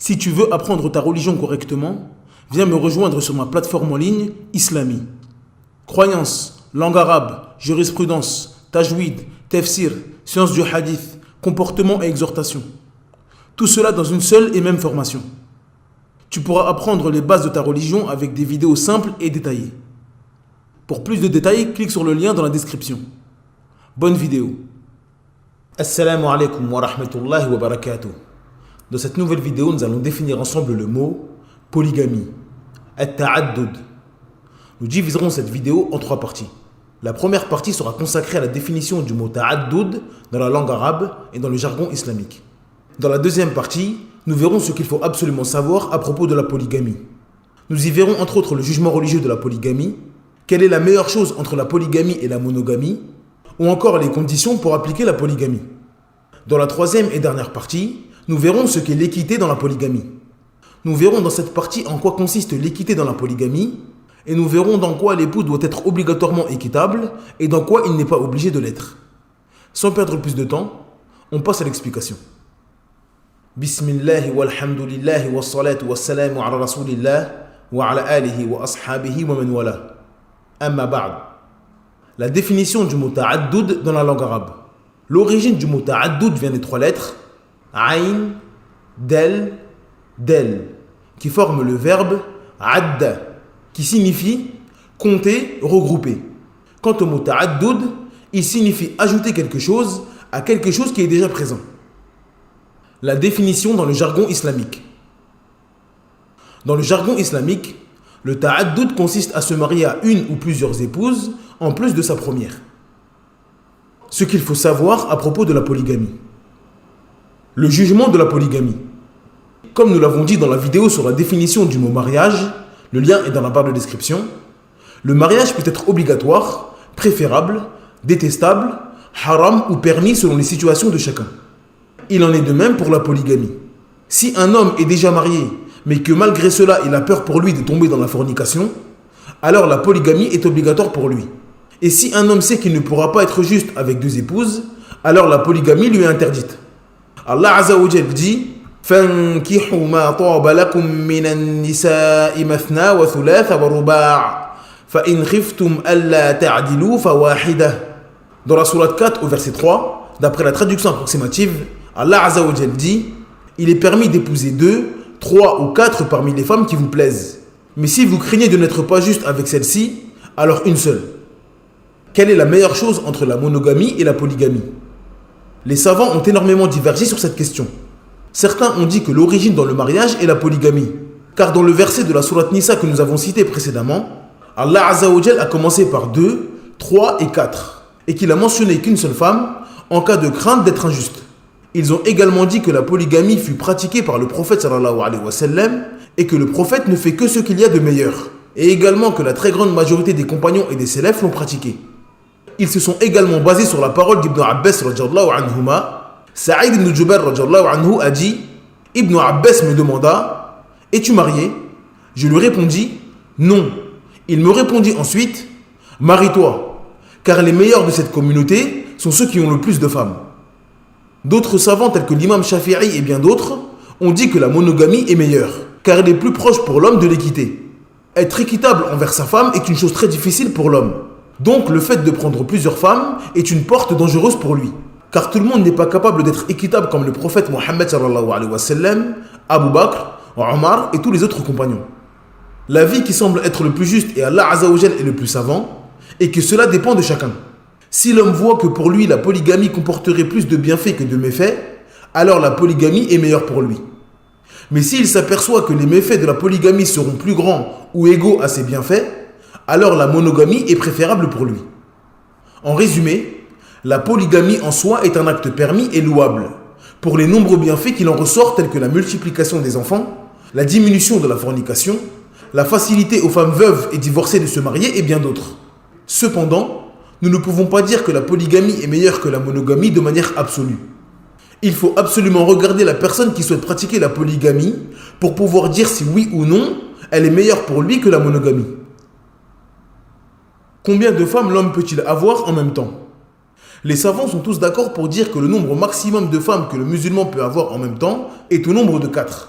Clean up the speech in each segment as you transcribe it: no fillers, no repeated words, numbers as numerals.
Si tu veux apprendre ta religion correctement, viens me rejoindre sur ma plateforme en ligne Islami. Croyances, langue arabe, jurisprudence, tajwid, tafsir, sciences du hadith, comportement et exhortation. Tout cela dans une seule et même formation. Tu pourras apprendre les bases de ta religion avec des vidéos simples et détaillées. Pour plus de détails, clique sur le lien dans la description. Bonne vidéo. Assalamu alaikum wa rahmatullahi wa barakatuh. Dans cette nouvelle vidéo, nous allons définir ensemble le mot polygamie, at-ta'addud. Nous diviserons cette vidéo en 3 parties. La première partie sera consacrée à la définition du mot ta'addud dans la langue arabe et dans le jargon islamique. Dans la deuxième partie, nous verrons ce qu'il faut absolument savoir à propos de la polygamie. Nous y verrons entre autres le jugement religieux de la polygamie, quelle est la meilleure chose entre la polygamie et la monogamie, ou encore les conditions pour appliquer la polygamie. Dans la troisième et dernière partie, nous verrons ce qu'est l'équité dans la polygamie. Nous verrons dans cette partie en quoi consiste l'équité dans la polygamie, et nous verrons dans quoi l'époux doit être obligatoirement équitable et dans quoi il n'est pas obligé de l'être. Sans perdre plus de temps, on passe à l'explication. Bismillah walhamdulillah wa salatu wa salamu ala rasulillah wa ala alihi wa ashabihi wa man wala. Amma ba'd. La définition du mot ta'addud dans la langue arabe. L'origine du mot ta'addud vient des 3 lettres Ayn, Del, Del, qui forment le verbe adda, qui signifie compter, regrouper. Quant au mot ta'addud, il signifie ajouter quelque chose à quelque chose qui est déjà présent. La définition dans le jargon islamique. Dans le jargon islamique, le ta'addud consiste à se marier à une ou plusieurs épouses en plus de sa première. Ce qu'il faut savoir à propos de la polygamie. Le jugement de la polygamie. Comme nous l'avons dit dans la vidéo sur la définition du mot mariage, le lien est dans la barre de description, le mariage peut être obligatoire, préférable, détestable, haram ou permis selon les situations de chacun. Il en est de même pour la polygamie. Si un homme est déjà marié, mais que malgré cela il a peur pour lui de tomber dans la fornication, alors la polygamie est obligatoire pour lui. Et si un homme sait qu'il ne pourra pas être juste avec 2 épouses, alors la polygamie lui est interdite. Allah Azza wa Jal dit فَانْكِحُوا مَا طَابَ لَكُم مِّنَ النِّسَاءِ مَثْنَى وَثُلَاثَ وَرُبَاعَ فَإِنْ خِفْتُمْ أَلَّا تَعْدِلُوا فَوَاحِدَةً. Dans la sourate 4 au verset 3, d'après la traduction approximative, Allah Azza wa Jal dit: il est permis d'épouser 2, 3 ou 4 parmi les femmes qui vous plaisent. Mais si vous craignez de n'être pas juste avec celle-ci, alors une seule. Quelle est la meilleure chose entre la monogamie et la polygamie? Les savants ont énormément divergé sur cette question. Certains ont dit que l'origine dans le mariage est la polygamie, car dans le verset de la sourate Nisa que nous avons cité précédemment, Allah Azza wa Jal a commencé par 2, 3 et 4, et qu'il a mentionné qu'une seule femme en cas de crainte d'être injuste. Ils ont également dit que la polygamie fut pratiquée par le prophète sallallahu alayhi wa sallam et que le prophète ne fait que ce qu'il y a de meilleur, et également que la très grande majorité des compagnons et des salafs l'ont pratiquée. Ils se sont également basés sur la parole d'Ibn Abbas radiyallahu anhuma. Saïd ibn Jubair radiyallahu anhu a dit: Ibn Abbas me demanda: es-tu marié? Je lui répondis: non. Il me répondit ensuite: marie-toi, car les meilleurs de cette communauté sont ceux qui ont le plus de femmes. D'autres savants tels que l'imam Shafi'i et bien d'autres ont dit que la monogamie est meilleure, car elle est plus proche pour l'homme de l'équité. Être équitable envers sa femme est une chose très difficile pour l'homme. Donc le fait de prendre plusieurs femmes est une porte dangereuse pour lui. Car tout le monde n'est pas capable d'être équitable comme le prophète Mohammed sallallahu alayhi wa sallam, Abu Bakr, Omar et tous les autres compagnons. L'avis qui semble être le plus juste et Allah Azza wa Jal est le plus savant, est que cela dépend de chacun. Si l'homme voit que pour lui la polygamie comporterait plus de bienfaits que de méfaits, alors la polygamie est meilleure pour lui. Mais s'il s'aperçoit que les méfaits de la polygamie seront plus grands ou égaux à ses bienfaits, alors la monogamie est préférable pour lui. En résumé, la polygamie en soi est un acte permis et louable, pour les nombreux bienfaits qu'il en ressort tels que la multiplication des enfants, la diminution de la fornication, la facilité aux femmes veuves et divorcées de se marier et bien d'autres. Cependant, nous ne pouvons pas dire que la polygamie est meilleure que la monogamie de manière absolue. Il faut absolument regarder la personne qui souhaite pratiquer la polygamie pour pouvoir dire si oui ou non elle est meilleure pour lui que la monogamie. Combien de femmes l'homme peut-il avoir en même temps? Les savants sont tous d'accord pour dire que le nombre maximum de femmes que le musulman peut avoir en même temps est au nombre de 4.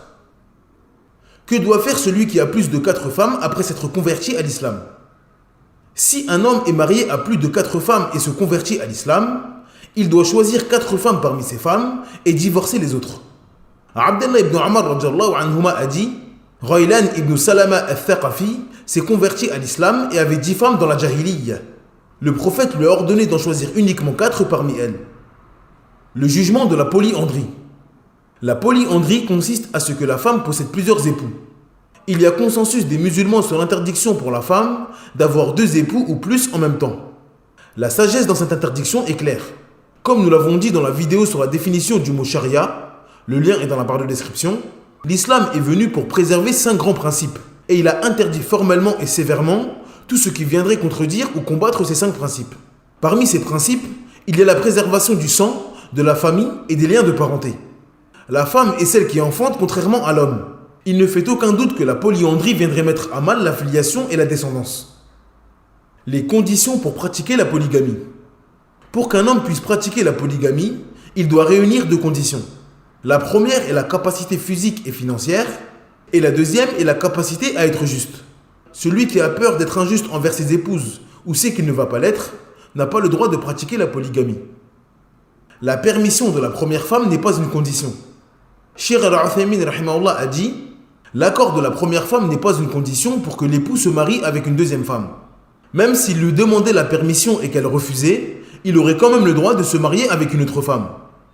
Que doit faire celui qui a plus de 4 femmes après s'être converti à l'islam? Si un homme est marié à plus de 4 femmes et se convertit à l'islam, il doit choisir 4 femmes parmi ses femmes et divorcer les autres. Abdullah ibn Umar a dit, Ghaylan ibn Salama al-Thaqafi s'est converti à l'islam et avait 10 femmes dans la Jahiliyyah. Le prophète lui a ordonné d'en choisir uniquement 4 parmi elles. Le jugement de la polyandrie. La polyandrie consiste à ce que la femme possède plusieurs époux. Il y a consensus des musulmans sur l'interdiction pour la femme d'avoir 2 époux ou plus en même temps. La sagesse dans cette interdiction est claire. Comme nous l'avons dit dans la vidéo sur la définition du mot charia, le lien est dans la barre de description, l'islam est venu pour préserver 5 grands principes et il a interdit formellement et sévèrement tout ce qui viendrait contredire ou combattre ces 5 principes. Parmi ces principes, il y a la préservation du sang, de la famille et des liens de parenté. La femme est celle qui enfante contrairement à l'homme. Il ne fait aucun doute que la polyandrie viendrait mettre à mal la filiation et la descendance. Les conditions pour pratiquer la polygamie. Pour qu'un homme puisse pratiquer la polygamie, il doit réunir 2 conditions. La première est la capacité physique et financière, et la deuxième est la capacité à être juste. Celui qui a peur d'être injuste envers ses épouses ou sait qu'il ne va pas l'être, n'a pas le droit de pratiquer la polygamie. La permission de la première femme n'est pas une condition. Cheikh Al-Uthaymin rahimahullah a dit, l'accord de la première femme n'est pas une condition pour que l'époux se marie avec une deuxième femme. Même s'il lui demandait la permission et qu'elle refusait, il aurait quand même le droit de se marier avec une autre femme.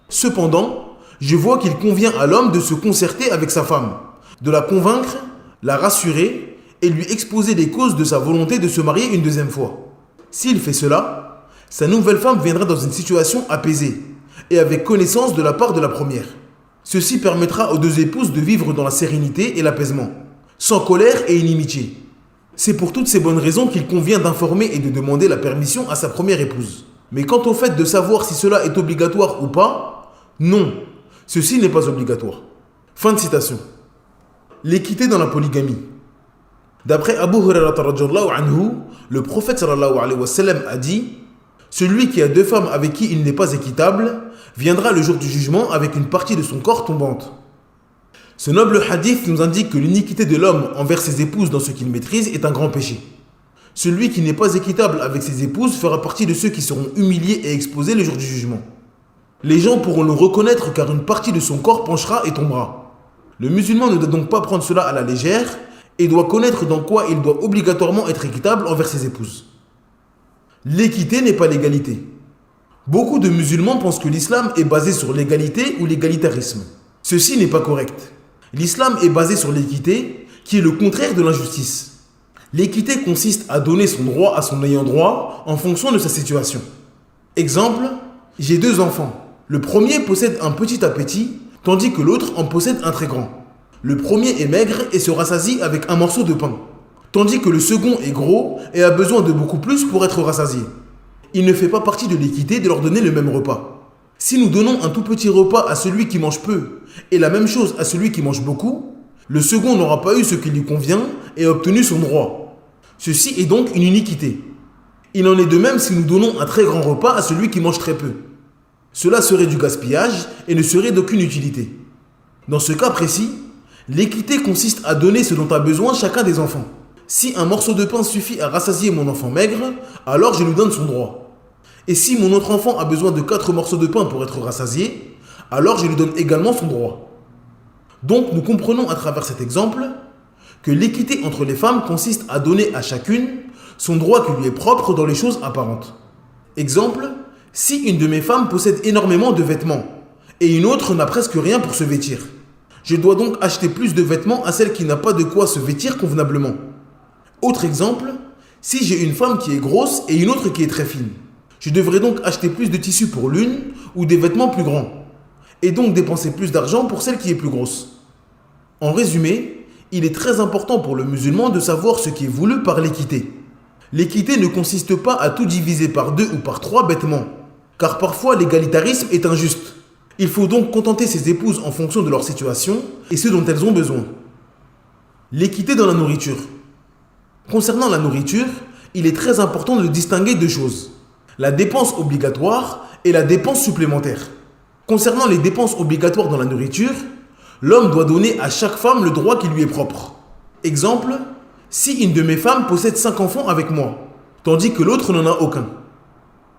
Cependant, je vois qu'il convient à l'homme de se concerter avec sa femme, de la convaincre, la rassurer et lui exposer les causes de sa volonté de se marier une deuxième fois. S'il fait cela, sa nouvelle femme viendra dans une situation apaisée et avec connaissance de la part de la première. Ceci permettra aux 2 épouses de vivre dans la sérénité et l'apaisement, sans colère et inimitié. C'est pour toutes ces bonnes raisons qu'il convient d'informer et de demander la permission à sa première épouse. Mais quant au fait de savoir si cela est obligatoire ou pas, non, ceci n'est pas obligatoire. Fin de citation. L'équité dans la polygamie. D'après Abu Hurairah radhiyallahu anhu, le prophète sallallahu alayhi wa sallam a dit, celui qui a 2 femmes avec qui il n'est pas équitable viendra le jour du jugement avec une partie de son corps tombante. Ce noble hadith nous indique que l'iniquité de l'homme envers ses épouses dans ce qu'il maîtrise est un grand péché. Celui qui n'est pas équitable avec ses épouses fera partie de ceux qui seront humiliés et exposés le jour du jugement. Les gens pourront le reconnaître car une partie de son corps penchera et tombera. Le musulman ne doit donc pas prendre cela à la légère et doit connaître dans quoi il doit obligatoirement être équitable envers ses épouses. L'équité n'est pas l'égalité. Beaucoup de musulmans pensent que l'islam est basé sur l'égalité ou l'égalitarisme. Ceci n'est pas correct. L'islam est basé sur l'équité, qui est le contraire de l'injustice. L'équité consiste à donner son droit à son ayant droit en fonction de sa situation. Exemple, j'ai 2 enfants. Le premier possède un petit appétit, tandis que l'autre en possède un très grand. Le premier est maigre et se rassasie avec un morceau de pain, tandis que le second est gros et a besoin de beaucoup plus pour être rassasié. Il ne fait pas partie de l'équité de leur donner le même repas. Si nous donnons un tout petit repas à celui qui mange peu et la même chose à celui qui mange beaucoup, le second n'aura pas eu ce qui lui convient et a obtenu son droit. Ceci est donc une iniquité. Il en est de même si nous donnons un très grand repas à celui qui mange très peu. Cela serait du gaspillage et ne serait d'aucune utilité. Dans ce cas précis, l'équité consiste à donner ce dont a besoin chacun des enfants. Si un morceau de pain suffit à rassasier mon enfant maigre, alors je lui donne son droit. Et si mon autre enfant a besoin de 4 morceaux de pain pour être rassasié, alors je lui donne également son droit. Donc nous comprenons à travers cet exemple que l'équité entre les femmes consiste à donner à chacune son droit qui lui est propre dans les choses apparentes. Exemple, si une de mes femmes possède énormément de vêtements et une autre n'a presque rien pour se vêtir, je dois donc acheter plus de vêtements à celle qui n'a pas de quoi se vêtir convenablement. Autre exemple, si j'ai une femme qui est grosse et une autre qui est très fine, je devrais donc acheter plus de tissu pour l'une ou des vêtements plus grands, et donc dépenser plus d'argent pour celle qui est plus grosse. En résumé, il est très important pour le musulman de savoir ce qui est voulu par l'équité. L'équité ne consiste pas à tout diviser par 2 ou par 3 bêtement, car parfois l'égalitarisme est injuste. Il faut donc contenter ses épouses en fonction de leur situation et ce dont elles ont besoin. L'équité dans la nourriture. Concernant la nourriture, il est très important de distinguer 2 choses. La dépense obligatoire et la dépense supplémentaire. Concernant les dépenses obligatoires dans la nourriture, L'homme doit donner à chaque femme le droit qui lui est propre. Exemple, si une de mes femmes possède 5 enfants avec moi, tandis que l'autre n'en a aucun,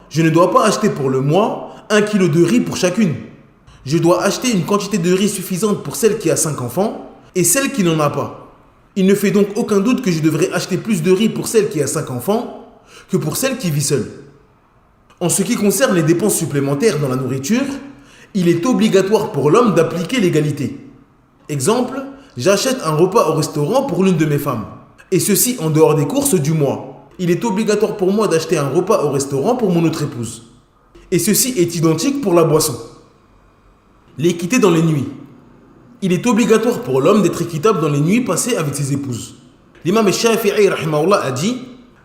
je ne dois pas acheter pour le mois 1 kilo de riz pour chacune. Je dois acheter une quantité de riz suffisante pour celle qui a 5 enfants et celle qui n'en a pas. Il ne fait donc aucun doute que je devrais acheter plus de riz pour celle qui a 5 enfants que pour celle qui vit seule. En ce qui concerne les dépenses supplémentaires dans la nourriture, il est obligatoire pour l'homme d'appliquer l'égalité. Exemple, j'achète un repas au restaurant pour l'une de mes femmes, et ceci en dehors des courses du mois. Il est obligatoire pour moi d'acheter un repas au restaurant pour mon autre épouse. Et ceci est identique pour la boisson. L'équité dans les nuits. Il est obligatoire pour l'homme d'être équitable dans les nuits passées avec ses épouses. L'imam Shafi'i rahimahullah a dit: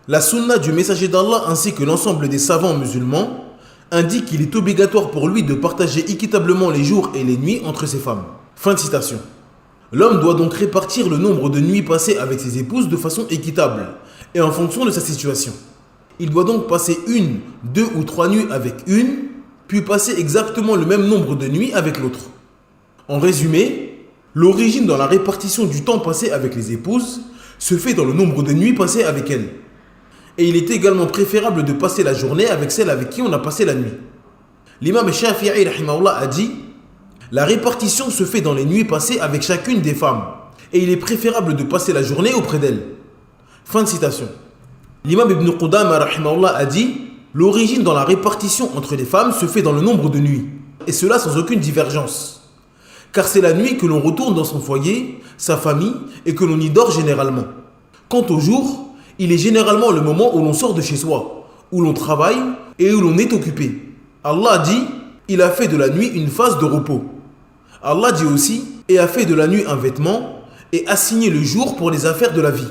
la sunna du messager d'Allah ainsi que l'ensemble des savants musulmans indique qu'il est obligatoire pour lui de partager équitablement les jours et les nuits entre ses femmes. Fin de citation. L'homme doit donc répartir le nombre de nuits passées avec ses épouses de façon équitable et en fonction de sa situation. Il doit donc passer 1, 2 ou 3 nuits avec une, puis passer exactement le même nombre de nuits avec l'autre. En résumé, l'origine dans la répartition du temps passé avec les épouses se fait dans le nombre de nuits passées avec elles. Et il est également préférable de passer la journée avec celle avec qui on a passé la nuit. L'imam Shafi'i rahimahullah a dit: la répartition se fait dans les nuits passées avec chacune des femmes, et il est préférable de passer la journée auprès d'elles. Fin de citation. L'imam Ibn Qudama rahimahullah a dit: l'origine dans la répartition entre les femmes se fait dans le nombre de nuits, et cela sans aucune divergence. Car c'est la nuit que l'on retourne dans son foyer, sa famille, et que l'on y dort généralement. Quant au jour, il est généralement le moment où l'on sort de chez soi, où l'on travaille et où l'on est occupé. Allah dit: il a fait de la nuit une phase de repos. Allah dit aussi: et a fait de la nuit un vêtement et assigné le jour pour les affaires de la vie.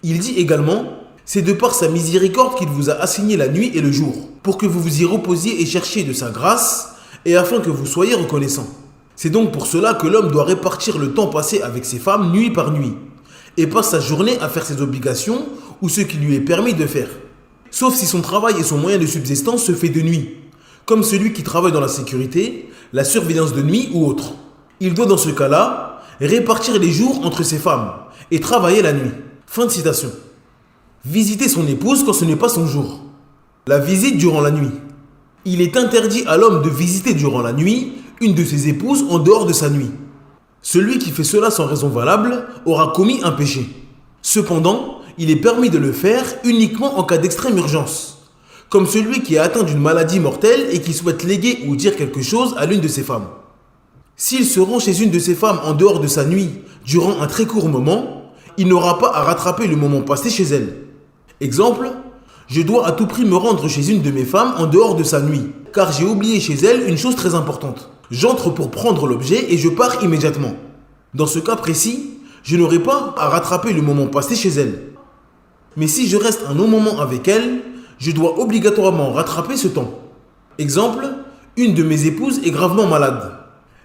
Il dit également: c'est de par sa miséricorde qu'il vous a assigné la nuit et le jour, pour que vous vous y reposiez et cherchiez de sa grâce, et afin que vous soyez reconnaissants. C'est donc pour cela que l'homme doit répartir le temps passé avec ses femmes nuit par nuit, et passe sa journée à faire ses obligations ou ce qui lui est permis de faire. Sauf si son travail et son moyen de subsistance se fait de nuit, comme celui qui travaille dans la sécurité, la surveillance de nuit ou autre. Il doit dans ce cas-là répartir les jours entre ses femmes et travailler la nuit. Fin de citation. Visiter son épouse quand ce n'est pas son jour. La visite durant la nuit. Il est interdit à l'homme de visiter durant la nuit une de ses épouses en dehors de sa nuit. Celui qui fait cela sans raison valable aura commis un péché. Cependant, il est permis de le faire uniquement en cas d'extrême urgence, comme celui qui est atteint d'une maladie mortelle et qui souhaite léguer ou dire quelque chose à l'une de ses femmes. S'il se rend chez une de ses femmes en dehors de sa nuit durant un très court moment, il n'aura pas à rattraper le moment passé chez elle. Exemple, je dois à tout prix me rendre chez une de mes femmes en dehors de sa nuit, car j'ai oublié chez elle une chose très importante. J'entre pour prendre l'objet et je pars immédiatement. Dans ce cas précis, je n'aurai pas à rattraper le moment passé chez elle. Mais si je reste un long moment avec elle, je dois obligatoirement rattraper ce temps. Exemple, une de mes épouses est gravement malade.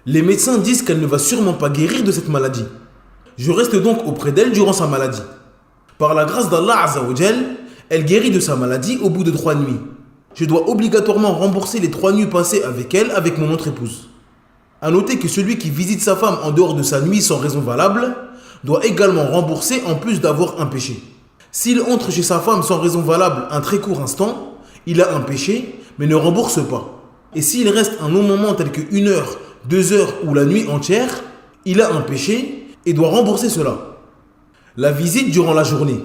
Les médecins disent qu'elle ne va sûrement pas guérir de cette maladie. Je reste donc auprès d'elle durant sa maladie. Par la grâce d'Allah Azza wa Jal, elle guérit de sa maladie au bout de 3 nuits. Je dois obligatoirement rembourser les 3 nuits passées avec elle avec mon autre épouse. A noter que celui qui visite sa femme en dehors de sa nuit sans raison valable doit également rembourser en plus d'avoir un péché. S'il entre chez sa femme sans raison valable un très court instant, il a un péché mais ne rembourse pas. Et s'il reste un long moment tel que 1 heure, 2 heures ou la nuit entière, il a un péché et doit rembourser cela. La visite durant la journée.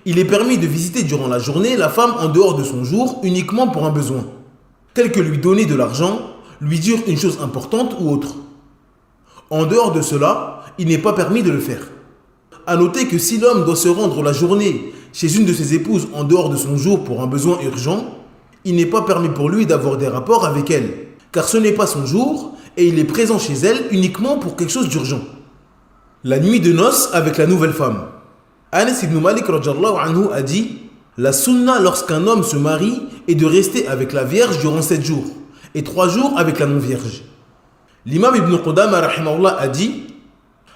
Il est permis de visiter durant la journée la femme en dehors de son jour uniquement pour un besoin, tel que lui donner de l'argent, lui dire une chose importante ou autre. En dehors de cela, il n'est pas permis de le faire. A noter que si l'homme doit se rendre la journée chez une de ses épouses en dehors de son jour pour un besoin urgent, il n'est pas permis pour lui d'avoir des rapports avec elle, car ce n'est pas son jour et il est présent chez elle uniquement pour quelque chose d'urgent. La nuit de noces avec la nouvelle femme. Anas ibn Malik radhiyallahu anhu a dit: la sunna lorsqu'un homme se marie est de rester avec la vierge durant 7 jours et 3 jours avec la non-vierge. L'imam Ibn Qudama rahimahullah a dit: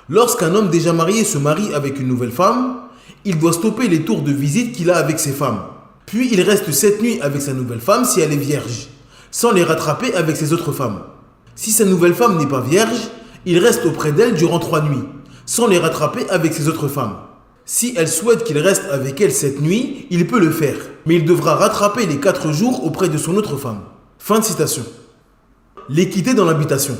lorsqu'un homme déjà marié se marie avec une nouvelle femme, il doit stopper les tours de visite qu'il a avec ses femmes. Puis il reste 7 nuits avec sa nouvelle femme si elle est vierge, sans les rattraper avec ses autres femmes. Si sa nouvelle femme n'est pas vierge, Il reste auprès d'elle durant 3 nuits, sans les rattraper avec ses autres femmes. Si elle souhaite qu'il reste avec elle cette nuit, il peut le faire, mais il devra rattraper les 4 jours auprès de son autre femme. Fin de citation. L'équité dans l'habitation.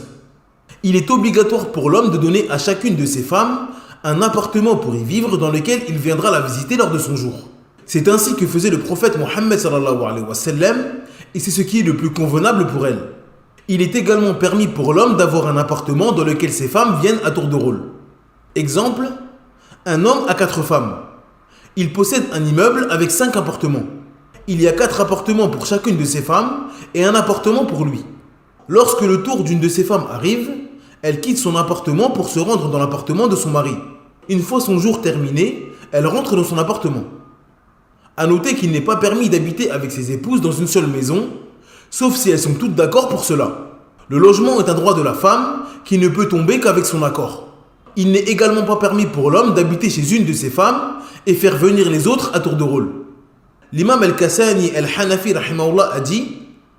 Il est obligatoire pour l'homme de donner à chacune de ses femmes un appartement pour y vivre dans lequel il viendra la visiter lors de son jour. C'est ainsi que faisait le prophète Mohammed sallallahu alayhi wa sallam, et c'est ce qui est le plus convenable pour elle. Il est également permis pour l'homme d'avoir un appartement dans lequel ses femmes viennent à tour de rôle. Exemple, un homme a 4 femmes. Il possède un immeuble avec 5 appartements. Il y a 4 appartements pour chacune de ses femmes et un appartement pour lui. Lorsque le tour d'une de ses femmes arrive, elle quitte son appartement pour se rendre dans l'appartement de son mari. Une fois son jour terminé, elle rentre dans son appartement. À noter qu'il n'est pas permis d'habiter avec ses épouses dans une seule maison, sauf si elles sont toutes d'accord pour cela. Le logement est un droit de la femme qui ne peut tomber qu'avec son accord. Il n'est également pas permis pour l'homme d'habiter chez une de ses femmes et faire venir les autres à tour de rôle. L'imam Al-Kassani Al-Hanafi rahimahullah a dit: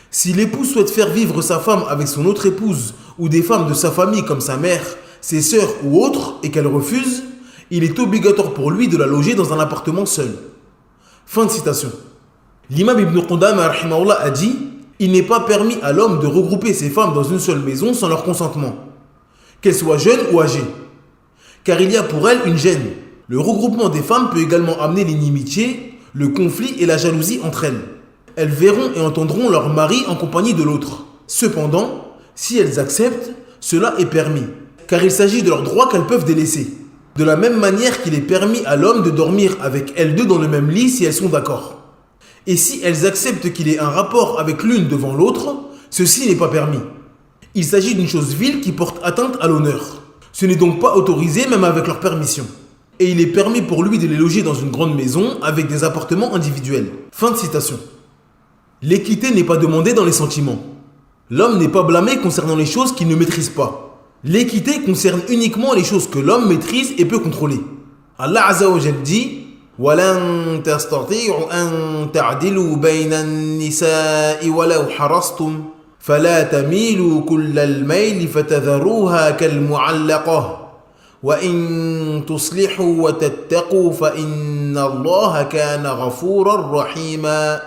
si l'époux souhaite faire vivre sa femme avec son autre épouse ou des femmes de sa famille comme sa mère, ses sœurs ou autres et qu'elle refuse, il est obligatoire pour lui de la loger dans un appartement seul. Fin de citation. L'imam Ibn Qudama rahimahullah a dit: il n'est pas permis à l'homme de regrouper ses femmes dans une seule maison sans leur consentement, qu'elles soient jeunes ou âgées, car il y a pour elles une gêne. Le regroupement des femmes peut également amener l'inimitié, le conflit et la jalousie entre elles. Elles verront et entendront leur mari en compagnie de l'autre. Cependant, si elles acceptent, cela est permis, car il s'agit de leurs droits qu'elles peuvent délaisser. De la même manière qu'il est permis à l'homme de dormir avec elles deux dans le même lit si elles sont d'accord. Et si elles acceptent qu'il ait un rapport avec l'une devant l'autre, ceci n'est pas permis. Il s'agit d'une chose vile qui porte atteinte à l'honneur. Ce n'est donc pas autorisé même avec leur permission. Et il est permis pour lui de les loger dans une grande maison avec des appartements individuels. Fin de citation. L'équité n'est pas demandée dans les sentiments. L'homme n'est pas blâmé concernant les choses qu'il ne maîtrise pas. L'équité concerne uniquement les choses que l'homme maîtrise et peut contrôler. Allah Azza wa Jal dit: وَلَن تَسْتَطِيعُوا أَن تَعْدِلُوا بَيْنَ النِّسَاءِ وَلَوْ حَرَصْتُمْ فَلَا تَمِيلُوا كُلَّ الْمَيْلِ فَتَذَرُوهَا كَالْمُعَلَّقَةِ وَإِن تُصْلِحُوا وَتَتَّقُوا فَإِنَّ اللَّهَ كَانَ غَفُورًا رَحِيمًا.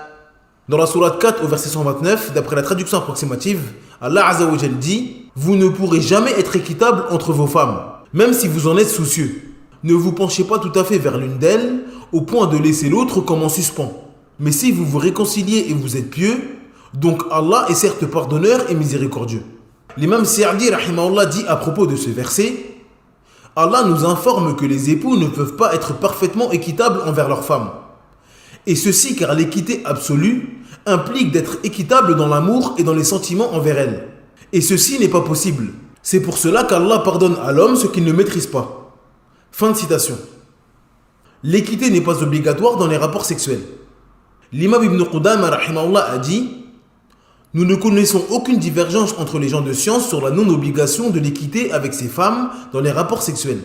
Dans la sourate 4 au verset 129, d'après la traduction approximative, Allah Azza wa Jal dit: vous ne pourrez jamais être équitable entre vos femmes, même si vous en êtes soucieux. Ne vous penchez pas tout à fait vers l'une d'elles, au point de laisser l'autre comme en suspens. Mais si vous vous réconciliez et vous êtes pieux, donc Allah est certes pardonneur et miséricordieux. L'imam Sa'di rahimahullah dit à propos de ce verset: Allah nous informe que les époux ne peuvent pas être parfaitement équitables envers leurs femmes. Et ceci car l'équité absolue implique d'être équitable dans l'amour et dans les sentiments envers elles. Et ceci n'est pas possible. C'est pour cela qu'Allah pardonne à l'homme ce qu'il ne maîtrise pas. Fin de citation. L'équité n'est pas obligatoire dans les rapports sexuels. L'imam Ibn Qudama rahimahullah a dit: nous ne connaissons aucune divergence entre les gens de science sur la non-obligation de l'équité avec ces femmes dans les rapports sexuels.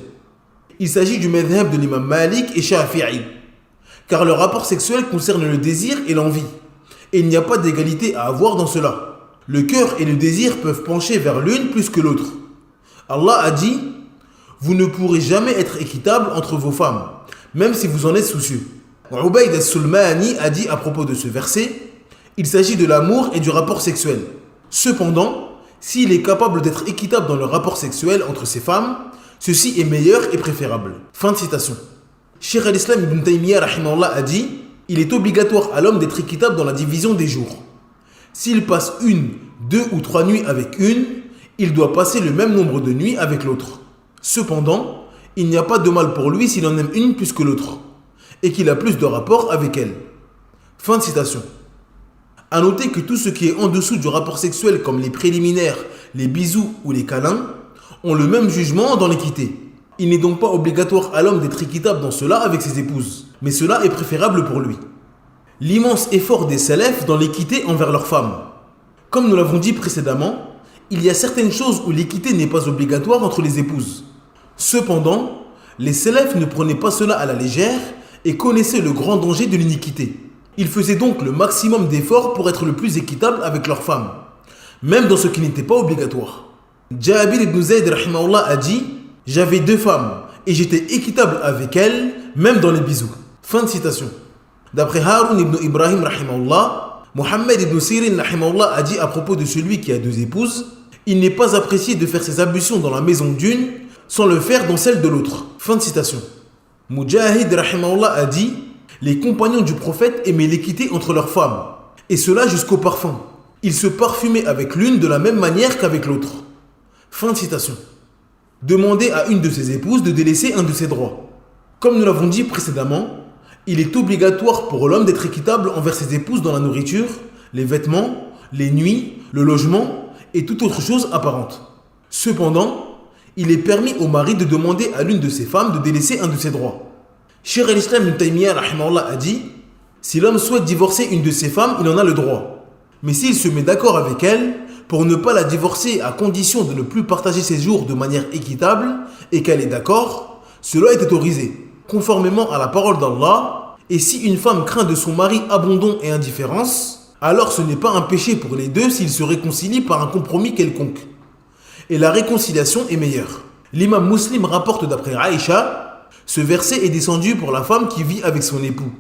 Il s'agit du madhhab de l'imam Malik et Shafi'i, car le rapport sexuel concerne le désir et l'envie, et il n'y a pas d'égalité à avoir dans cela. Le cœur et le désir peuvent pencher vers l'une plus que l'autre. Allah a dit: vous ne pourrez jamais être équitable entre vos femmes, même si vous en êtes soucieux. Ubayd al-Sulmani a dit à propos de ce verset: il s'agit de l'amour et du rapport sexuel. Cependant, s'il est capable d'être équitable dans le rapport sexuel entre ses femmes, ceci est meilleur et préférable. Fin de citation. Cheikh al-Islam ibn Taymiyyah rahimahullah a dit: il est obligatoire à l'homme d'être équitable dans la division des jours. S'il passe 1, 2 ou 3 nuits avec une, il doit passer le même nombre de nuits avec l'autre. Cependant, il n'y a pas de mal pour lui s'il en aime une plus que l'autre, et qu'il a plus de rapports avec elle. Fin de citation. A noter que tout ce qui est en dessous du rapport sexuel, comme les préliminaires, les bisous ou les câlins, ont le même jugement dans l'équité. Il n'est donc pas obligatoire à l'homme d'être équitable dans cela avec ses épouses, mais cela est préférable pour lui. L'immense effort des salafs dans l'équité envers leurs femmes. Comme nous l'avons dit précédemment, il y a certaines choses où l'équité n'est pas obligatoire entre les épouses. Cependant, les salafs ne prenaient pas cela à la légère et connaissaient le grand danger de l'iniquité. Ils faisaient donc le maximum d'efforts pour être le plus équitable avec leurs femmes, même dans ce qui n'était pas obligatoire. Jabir ibn Zayd rahimahullah a dit « J'avais 2 femmes et j'étais équitable avec elles, même dans les bisous. » Fin de citation. D'après Haroun ibn Ibrahim rahimahullah, Mohammed ibn Sirin rahimahullah a dit à propos de celui qui a 2 épouses « Il n'est pas apprécié de faire ses ablutions dans la maison d'une sans le faire dans celle de l'autre. » Fin de citation. Mujahid rahimahullah a dit « Les compagnons du prophète aimaient l'équité entre leurs femmes, et cela jusqu'au parfum. Ils se parfumaient avec l'une de la même manière qu'avec l'autre. » Fin de citation. Demander à une de ses épouses de délaisser un de ses droits. Comme nous l'avons dit précédemment, il est obligatoire pour l'homme d'être équitable envers ses épouses dans la nourriture, les vêtements, les nuits, le logement et toute autre chose apparente. Cependant, il est permis au mari de demander à l'une de ses femmes de délaisser un de ses droits. Cheikh al-Islam ibn Taymiyyah rahimahullah a dit « Si l'homme souhaite divorcer une de ses femmes, il en a le droit. Mais s'il se met d'accord avec elle, pour ne pas la divorcer à condition de ne plus partager ses jours de manière équitable et qu'elle est d'accord, cela est autorisé, conformément à la parole d'Allah. Et si une femme craint de son mari abandon et indifférence, alors ce n'est pas un péché pour les deux s'ils se réconcilient par un compromis quelconque. Et la réconciliation est meilleure. L'imam Muslim rapporte d'après Aïcha, ce verset est descendu pour la femme qui vit avec son époux.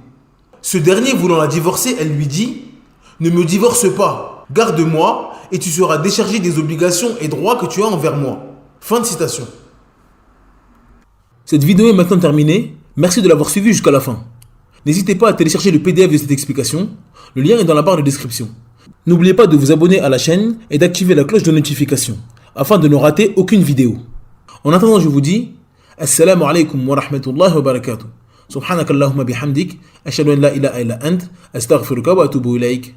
Ce dernier voulant la divorcer, elle lui dit « Ne me divorce pas, garde-moi et tu seras déchargé des obligations et droits que tu as envers moi. » Fin de citation. Cette vidéo est maintenant terminée. Merci de l'avoir suivie jusqu'à la fin. N'hésitez pas à télécharger le PDF de cette explication. Le lien est dans la barre de description. N'oubliez pas de vous abonner à la chaîne et d'activer la cloche de notification afin de ne rater aucune vidéo. En attendant, je vous dis Assalamu alaikum wa rahmatullahi wa barakatuh. Subhanakallahumma bihamdik. Ashhadu an la ilaha illa ant. Astaghfiruka wa atubu ilaik.